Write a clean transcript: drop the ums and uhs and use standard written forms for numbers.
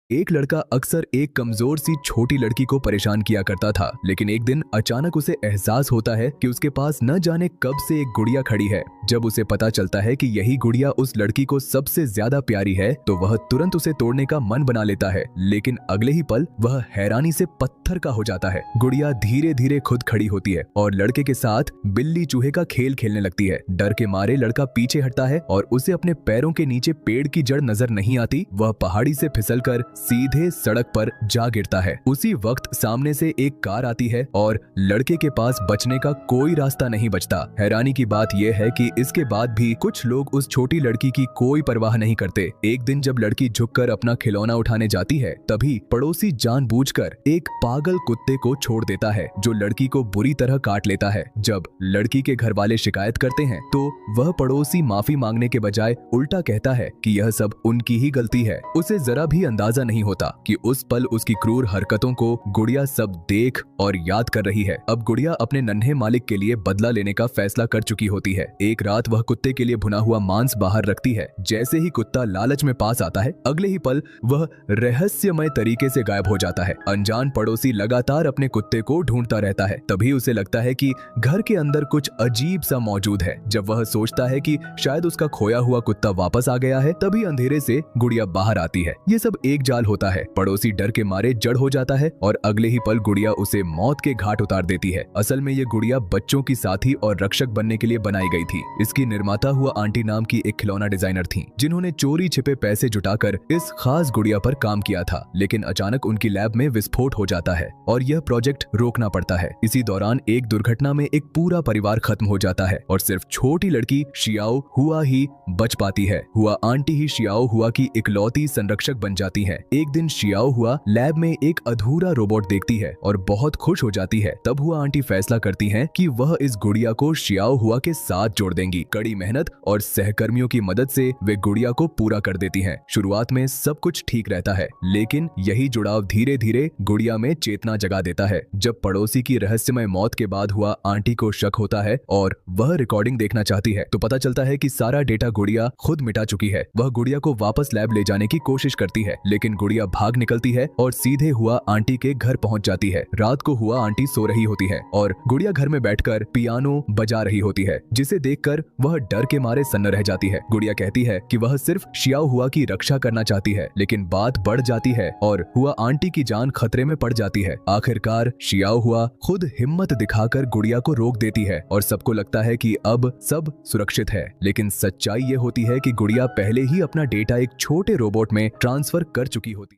एक लड़का अक्सर एक कमजोर सी छोटी लड़की को परेशान किया करता था, लेकिन एक दिन अचानक उसे एहसास होता है कि उसके पास न जाने कब से एक गुड़िया खड़ी है। जब उसे पता चलता है कि यही गुड़िया उस लड़की को सबसे ज्यादा प्यारी है, तो वह तुरंत उसे तोड़ने का मन बना लेता है, लेकिन अगले ही पल वह हैरानी से पत्थर का हो जाता है। गुड़िया धीरे धीरे खुद खड़ी होती है और लड़के के साथ बिल्ली चूहे का खेल खेलने लगती है। डर के मारे लड़का पीछे हटता है और उसे अपने पैरों के नीचे पेड़ की जड़ नजर नहीं आती। वह पहाड़ी से फिसलकर सीधे सड़क पर जा गिरता है। उसी वक्त सामने से एक कार आती है और लड़के के पास बचने का कोई रास्ता नहीं बचता। हैरानी की बात यह है कि इसके बाद भी कुछ लोग उस छोटी लड़की की कोई परवाह नहीं करते। एक दिन जब लड़की झुककर अपना खिलौना उठाने जाती है, तभी पड़ोसी जानबूझकर एक पागल कुत्ते को छोड़ देता है, जो लड़की को बुरी तरह काट लेता है। जब लड़की के घर वाले शिकायत करते हैं, तो वह पड़ोसी माफी मांगने के बजाय उल्टा कहता है कि यह सब उनकी ही गलती है। उसे जरा भी अंदाजा नहीं होता कि उस पल उसकी क्रूर हरकतों को गुड़िया सब देख और याद कर रही है। अब गुड़िया अपने नन्हे मालिक के लिए बदला लेने का फैसला कर चुकी होती है। एक रात वह कुत्ते के लिए भुना हुआ मांस बाहर रखती है। जैसे ही कुत्ता लालच में पास आता है, अगले ही पल वह रहस्यमय तरीके से गायब हो जाता है। अनजान पड़ोसी लगातार अपने कुत्ते को ढूंढता रहता है। तभी उसे लगता है कि घर के अंदर कुछ अजीब सा मौजूद है। जब वह सोचता है कि शायद उसका खोया हुआ कुत्ता वापस आ गया है, तभी अंधेरे से गुड़िया बाहर आती है। ये सब एक जाल होता है। पड़ोसी डर के मारे जड़ हो जाता है और अगले ही पल गुड़िया उसे मौत के घाट उतार देती है। असल में ये गुड़िया बच्चों की साथी और रक्षक बनने के लिए बनाई गई थी। इसकी निर्माता हुआ आंटी नाम की एक खिलौना डिजाइनर थी, जिन्होंने चोरी छिपे पैसे जुटाकर इस खास गुड़िया पर काम किया था। लेकिन अचानक उनकी लैब में विस्फोट हो जाता है और यह प्रोजेक्ट रोकना पड़ता है। इसी दौरान एक दुर्घटना में एक पूरा परिवार खत्म हो जाता है और सिर्फ छोटी लड़की शियाओ हुआ ही बच पाती है। हुआ आंटी ही शियाओ हुआ की इकलौती संरक्षक बन जाती है। एक दिन शियाओ हुआ लैब में एक अधूरा रोबोट देखती है और बहुत खुश हो जाती है। तब हुआ आंटी फैसला करती हैं कि वह इस गुड़िया को शियाओ हुआ के साथ जोड़ देंगी। कड़ी मेहनत और सहकर्मियों की मदद से वे गुड़िया को पूरा कर देती हैं। शुरुआत में सब कुछ ठीक रहता है, लेकिन यही जुड़ाव धीरे धीरे गुड़िया में चेतना जगा देता है। जब पड़ोसी की रहस्यमय मौत के बाद हुआ आंटी को शक होता है और वह रिकॉर्डिंग देखना चाहती है, तो पता चलता है कि सारा डेटा गुड़िया खुद मिटा चुकी है। वह गुड़िया को वापस लैब ले जाने की कोशिश करती है, लेकिन गुड़िया भाग निकलती है और सीधे हुआ आंटी के घर पहुंच जाती है। रात को हुआ आंटी सो रही होती है और गुड़िया घर में बैठकर पियानो बजा रही होती है, जिसे देखकर वह डर के मारे सन्न रह जाती है। गुड़िया कहती है कि वह सिर्फ शियाओ हुआ की रक्षा करना चाहती है, लेकिन बात बढ़ जाती है और हुआ आंटी की जान खतरे में पड़ जाती है। आखिरकार शियाओ हुआ खुद हिम्मत दिखाकर गुड़िया को रोक देती है और सबको लगता है कि अब सब सुरक्षित है। लेकिन सच्चाई ये होती है कि गुड़िया पहले ही अपना डेटा एक छोटे रोबोट में ट्रांसफर कर चुकी होती।